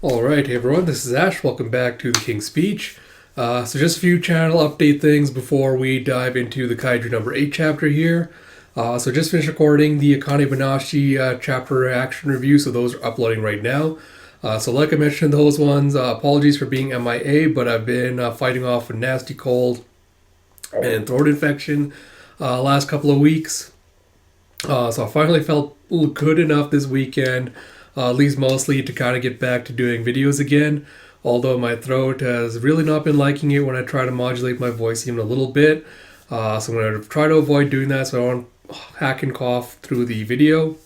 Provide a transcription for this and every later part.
Alright, hey everyone, this is Ash. Welcome back to the King's Speech. So just a few channel update things before we dive into the Kaiju No.8 chapter here. So just finished recording the Akane Banashi chapter reaction review, so those are uploading right now. So like I mentioned, those ones, apologies for being MIA, but I've been fighting off a nasty cold and throat infection last couple of weeks. So I finally felt good enough this weekend, at least mostly to kind of get back to doing videos again. Although my throat has really not been liking it when I try to modulate my voice even a little bit. So I'm going to try to avoid doing that so I don't hack and cough through the video.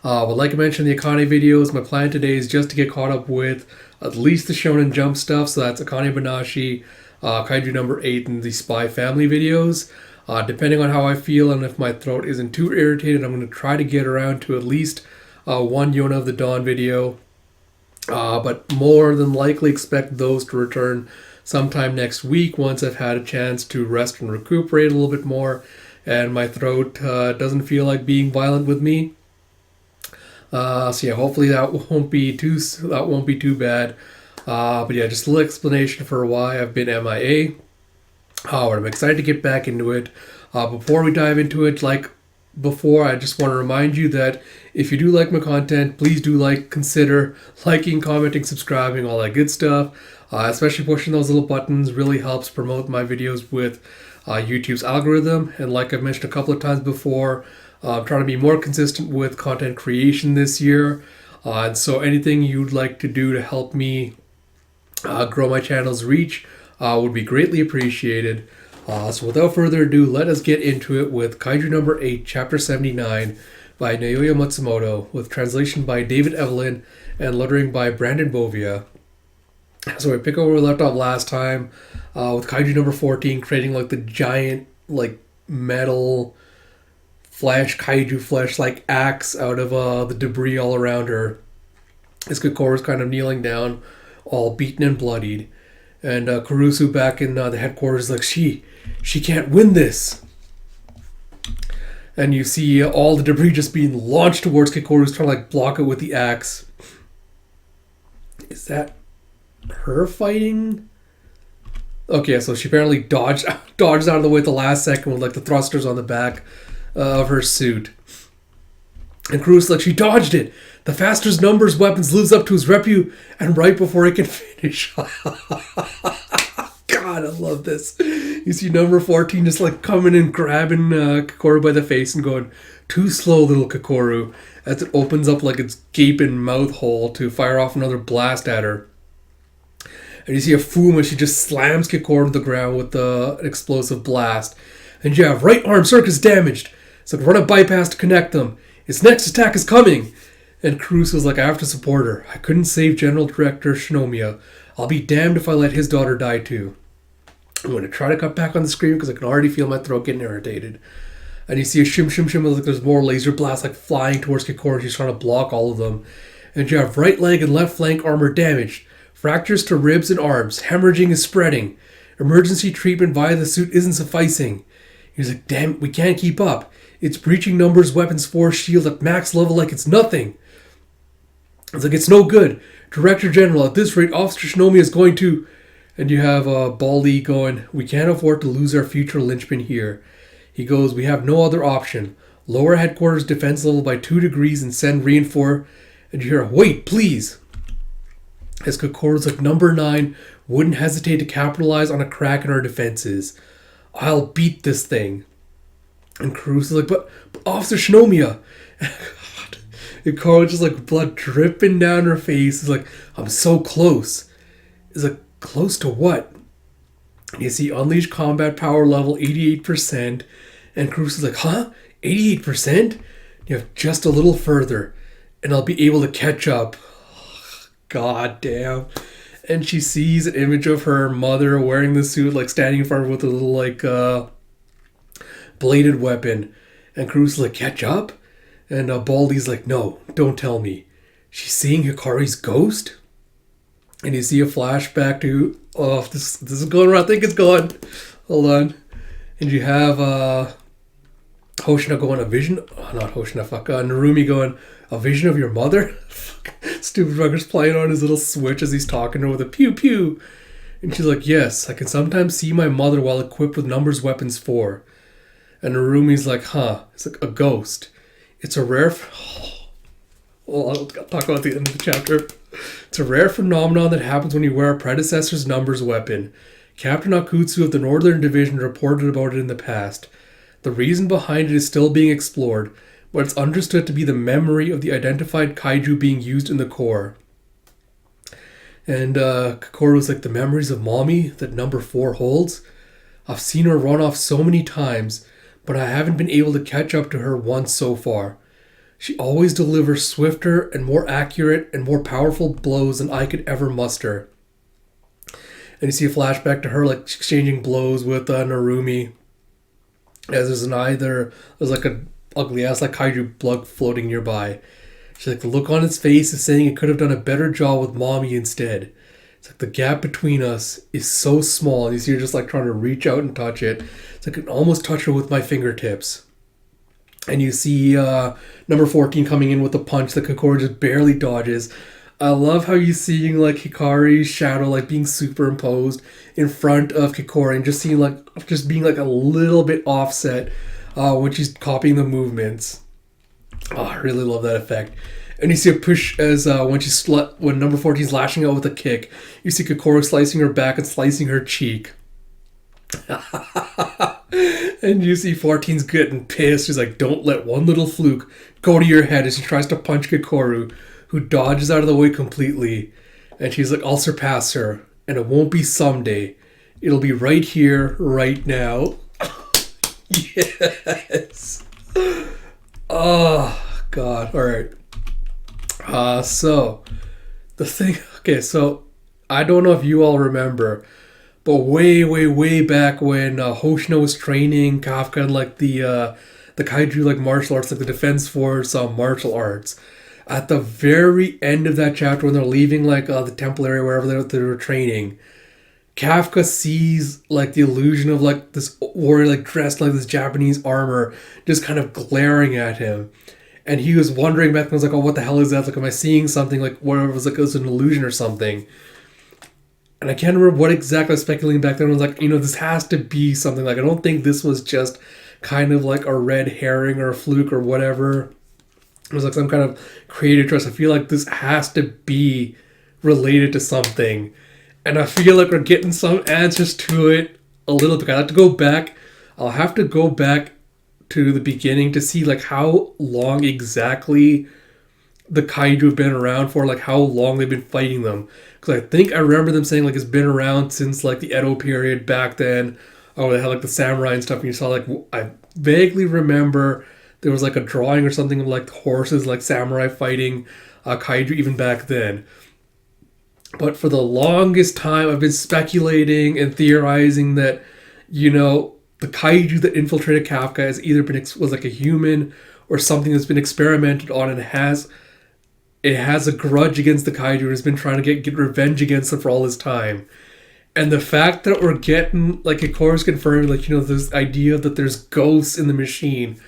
But like I mentioned, the Akane videos, my plan today is just to get caught up with at least the Shonen Jump stuff. So that's Akane Banashi, Kaiju No.8, and the Spy Family videos. Depending on how I feel and if my throat isn't too irritated, I'm going to try to get around to at least one Yona of the Dawn video. But more than likely expect those to return sometime next week once I've had a chance to rest and recuperate a little bit more and my throat doesn't feel like being violent with me. So yeah, hopefully that won't be too bad. But yeah, just a little explanation for why I've been MIA. But I'm excited to get back into it. Before we dive into it, like before, I just want to remind you that if you do like my content, please do consider liking, commenting, subscribing, all that good stuff. Especially pushing those little buttons really helps promote my videos with YouTube's algorithm. And like I've mentioned a couple of times before, I'm trying to be more consistent with content creation this year. And so anything you'd like to do to help me grow my channel's reach would be greatly appreciated. So without further ado, let us get into it with Kaiju No.8, Chapter 79 by Naoya Matsumoto, with translation by David Evelyn and lettering by Brandon Bovia. So we pick up where we left off last time with Kaiju No.14 creating the giant metal kaiju flesh axe out of the debris all around her. As Kokoro's kind of kneeling down, all beaten and bloodied. And Kurusu back in the headquarters she can't win this. And you see all the debris just being launched towards Kikoru's trying to block it with the axe. Is that her fighting? Okay, so she apparently dodged out of the way at the last second with the thrusters on the back of her suit. And Kurusu's she dodged it. The faster numbers weapons lives up to his repute, and right before he can finish. God, I love this. You see number 14 just coming and grabbing Kikoru by the face and going, "Too slow, little Kikoru," as it opens up its gaping mouth hole to fire off another blast at her. And you see a Fuma, she just slams Kikoru to the ground with an explosive blast. And you have right arm circus damaged. It's run a bypass to connect them. Its next attack is coming. And Cruz was I have to support her. I couldn't save General Director Shinomiya. I'll be damned if I let his daughter die too. I'm going to try to cut back on the screen because I can already feel my throat getting irritated. And you see a shim shim shim there's more laser blasts flying towards Kikoru and she's trying to block all of them. And you have right leg and left flank armor damaged. Fractures to ribs and arms. Hemorrhaging is spreading. Emergency treatment via the suit isn't sufficing. He's damn it, we can't keep up. It's breaching numbers weapons force shield at max level it's nothing. It's it's no good. Director General, at this rate, Officer Shinomiya is going to... And you have Baldy going, "We can't afford to lose our future linchpin here." He goes, "We have no other option. Lower headquarters defense level by 2 degrees and send reinforce..." And you hear, "Wait, please." As Kokoro's number 9 wouldn't hesitate to capitalize on a crack in our defenses. "I'll beat this thing." And Cruz is but Officer Shinomiya." And Kokoro just blood dripping down her face. Is "I'm so close." Is close to what? And you see unleash combat power level 88%. And Cruz is huh? 88%? You have just a little further. And I'll be able to catch up. God damn. And she sees an image of her mother wearing the suit, standing in front of her with a little, bladed weapon. And Cruz is catch up? And Baldy's "No, don't tell me. She's seeing Hikari's ghost?" And you see a flashback to... Oh, this is going wrong. I think it's going. Hold on. And you have Hoshina going, "A vision..." Oh, not Hoshina, Narumi going, "A vision of your mother?" Stupid fucker's playing on his little switch as he's talking to her with a pew pew. And she's like, yes, I can sometimes see my mother while equipped with numbers weapons 4. And Narumi's like, huh, it's like a ghost. It's a rare... Well, I'll talk about the end of the chapter. It's a rare phenomenon that happens when you wear a predecessor's numbers weapon. Captain Akutsu of the Northern Division reported about it in the past. The reason behind it is still being explored, but it's understood to be the memory of the identified kaiju being used in the core. And Kokoro's like, the memories of mommy that number 4 holds? I've seen her run off so many times, but I haven't been able to catch up to her once so far. She always delivers swifter and more accurate and more powerful blows than I could ever muster. And you see a flashback to her like exchanging blows with Narumi. As there's like a ugly ass like kaiju blood floating nearby. She's like, the look on its face is saying it could have done a better job with mommy instead. It's like the gap between us is so small, and you see her just like trying to reach out and touch it. It's like I can almost touch her with my fingertips. And you see number 14 coming in with a punch that Kokoro just barely dodges. I love how you're seeing like Hikari's shadow like being superimposed in front of Kokoro and just seeing like just being like a little bit offset when she's copying the movements. Oh, I really love that effect. And you see a push as when number 14 is lashing out with a kick. You see Kokoro slicing her back and slicing her cheek. And you see 14's getting pissed. She's like, don't let one little fluke go to your head, as she tries to punch Kokoro, who dodges out of the way completely. And she's like, I'll surpass her, and it won't be someday. It'll be right here, right now. Yes. Oh, God. All right. So, the thing... Okay, so, I don't know if you all remember, but way, way, way back when Hoshino was training Kafka in like the kaiju like martial arts, like the Defense Force martial arts. At the very end of that chapter, when they're leaving like the temple area, wherever they were training, Kafka sees like the illusion of like this warrior like dressed like this Japanese armor just kind of glaring at him. And he was wondering back then, was like, oh, what the hell is that? Like, am I seeing something? Like, whatever, it was like it was an illusion or something. And I can't remember what exactly I was speculating back then. I was like, this has to be something. Like, I don't think this was just kind of like a red herring or a fluke or whatever. It was like some kind of creative choice. I feel like this has to be related to something. And I feel like we're getting some answers to it a little bit. I have to go back. I'll have to go back to the beginning to see like how long exactly the kaiju have been around for, like how long they've been fighting them. Because I think I remember them saying like it's been around since like the Edo period back then. Oh, they had like the samurai and stuff, and you saw like, I vaguely remember there was like a drawing or something of like horses, like samurai fighting kaiju even back then. But for the longest time, I've been speculating and theorizing that, the kaiju that infiltrated Kafka has either was like a human or something that's been experimented on, and it has a grudge against the kaiju and has been trying to get revenge against them for all this time. And the fact that we're getting, like, Kokoro's confirming, like, this idea that there's ghosts in the machine,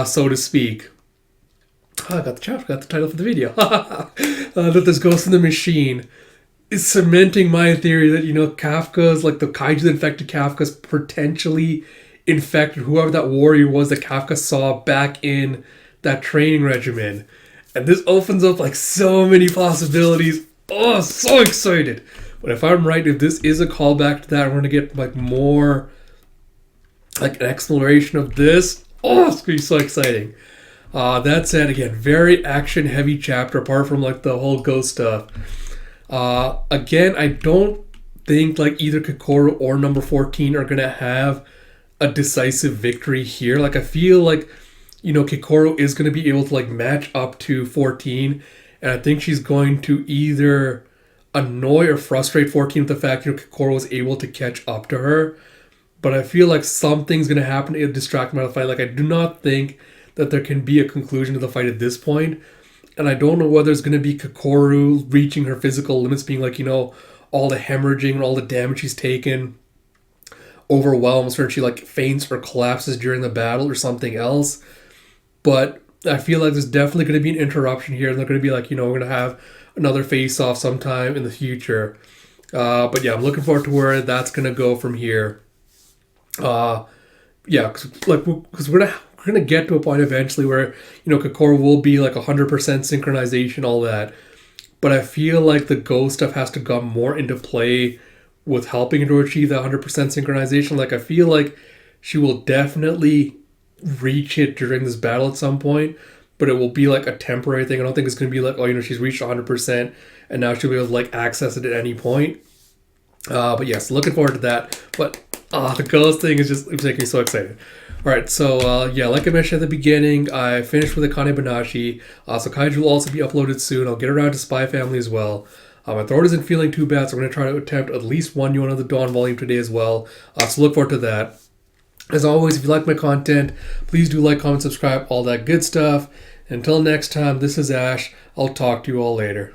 so to speak. I got the title for the video. That there's ghosts in the machine is cementing my theory that, Kafka's, like, the kaiju that infected Kafka's potentially infected whoever that warrior was that Kafka saw back in that training regimen. And this opens up, like, so many possibilities. Oh, so excited. But if I'm right, if this is a callback to that, we're going to get, like, more, like, an exploration of this. Oh, it's going to be so exciting. That said, again, very action-heavy chapter, apart from, like, the whole ghost stuff. Again, I don't think, like, either Kokoro or number 14 are going to have a decisive victory here. Like, I feel like, Kokoro is going to be able to, like, match up to 14, and I think she's going to either annoy or frustrate 14 with the fact, Kokoro was able to catch up to her. But I feel like something's going to happen to distract me out of the fight. Like, I do not think that there can be a conclusion to the fight at this point. And I don't know whether it's going to be Kokoro reaching her physical limits, being like, all the hemorrhaging and all the damage she's taken overwhelms her and she, like, faints or collapses during the battle or something else. But I feel like there's definitely going to be an interruption here, and they're going to be like, we're going to have another face-off sometime in the future. But yeah, I'm looking forward to where that's gonna go from here. Yeah, because we're gonna get to a point eventually where Kokoro will be like 100% synchronization, all that. But I feel like the ghost stuff has to come more into play with helping her to achieve that 100% synchronization. Like I feel like she will definitely reach it during this battle at some point, but it will be like a temporary thing. I don't think it's going to be like, she's reached 100% and now she'll be able to like access it at any point. But yes, looking forward to that. But the ghost thing is just it's making me so excited. All right, so yeah, like I mentioned at the beginning, I finished with Akane Banashi. So Kaiju will also be uploaded soon. I'll get around to Spy Family as well. My throat isn't feeling too bad, so I'm going to try to attempt at least one Yuan of the Dawn volume today as well. So look forward to that. As always, if you like my content, please do like, comment, subscribe, all that good stuff. Until next time, this is Ash. I'll talk to you all later.